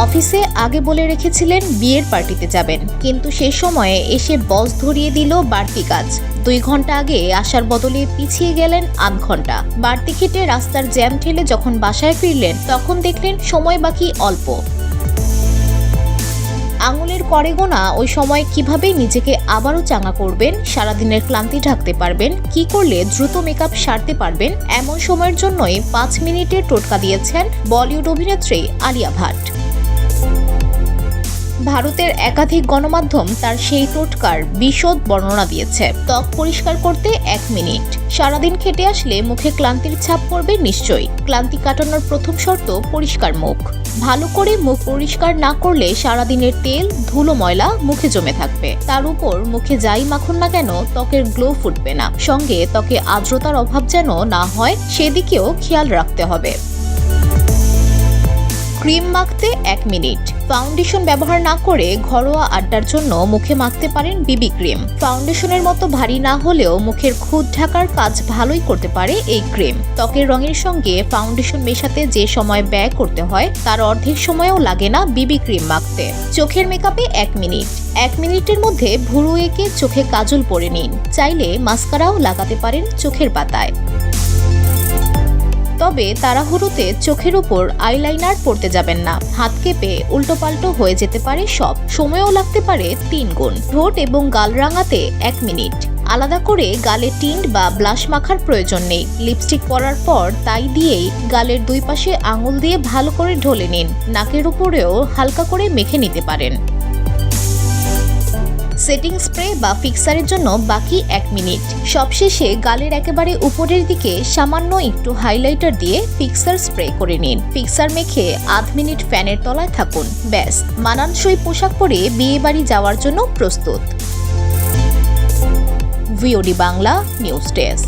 অফিসে আগে বলে রেখেছিলেন বিয়ের পার্টিতে যাবেন, কিন্তু সেই সময়ে এসে বস ধরিয়ে দিল বাড়তি কাজ। 2 ঘন্টা আগে আসার বদলে পিছিয়ে গেলেন আধ ঘন্টা। বাড়তি খেটে রাস্তার জ্যাম ঠেলে যখন বাসায় ফিরলেন তখন দেখলেন সময় বাকি অল্প। আঙুলের কড়ে গোনা ওই সময় কিভাবে নিজেকে আবারও চাঙ্গা করবেন, সারাদিনের ক্লান্তি ঢাকতে পারবেন, কি করলে দ্রুত মেকআপ সারতে পারবেন, এমন সময়ের জন্যই 5 মিনিটের টোটকা দিয়েছেন বলিউড অভিনেত্রী আলিয়া ভাট। ভারতের একাধিক গণমাধ্যম তার সেই টোটকার বিশদ বর্ণনা দিয়েছে। ত্বক পরিষ্কার করতে 1 মিনিট। সারাদিন খেটে আসলে মুখে ক্লান্তির ছাপ পড়বে নিশ্চয়ই। ক্লান্তি কাটানোর প্রথম শর্ত পরিষ্কার মুখ। ভালো করে মুখ পরিষ্কার না করলে সারাদিনের তেল, ধুলো, ময়লা মুখে জমে থাকবে। তার উপর মুখে যাই মাখুন না কেন ত্বকের গ্লো ফুটবে না। সঙ্গে ত্বকে আর্দ্রতার অভাব যেন না হয় সেদিকেও খেয়াল রাখতে হবে। ক্রিম মাখতে 1 মিনিট। ফাউন্ডেশন ব্যবহার না করে ঘরোয়া আড্ডার জন্য মুখে মাখতে পারেন বিবি ক্রিম। ফাউন্ডেশনের মতো ভারী না হলেও মুখের খুঁত ঢাকার কাজ ভালোই করতে পারে এই ক্রিম। ত্বকের রঙের সঙ্গে ফাউন্ডেশন মেশাতে যে সময় ব্যয় করতে হয় তার অর্ধেক সময়ও লাগে না বিবি ক্রিম মাখতে। চোখের মেকআপে 1 মিনিট। 1 মিনিটের মধ্যে ভুরু এঁকে চোখে কাজল পরে নিন। চাইলে মাস্কারাও লাগাতে পারেন চোখের পাতায়। তবে তাড়াহুড়োতে চোখের উপর আইলাইনার পরতে যাবেন না। হাত কেঁপে উল্টোপাল্টো হয়ে যেতে পারে সব। সময়ও লাগতে পারে 3 গুণ। ঠোঁট এবং গাল রাঙাতে 1 মিনিট। আলাদা করে গালে টিন্ট বা ব্লাশ মাখার প্রয়োজন নেই। লিপস্টিক পরার পর তাই দিয়েই গালের 2 পাশে আঙুল দিয়ে ভালো করে ঢলে নিন। নাকের উপরেও হালকা করে মেখে নিতে পারেন। সেটিং স্প্রে বা ফিক্সারের জন্য বাকি 1 মিনিট। সবশেষে গালের একেবারে উপরের দিকে সামান্য একটু হাইলাইটার দিয়ে ফিক্সার স্প্রে করে নিন। ফিক্সার মেখে আধ মিনিট ফ্যানের তলায় থাকুন। ব্যাস, মানানসই পোশাক পরে বিয়ে বাড়ি যাওয়ার জন্য প্রস্তুত। VOD Bangla news desk.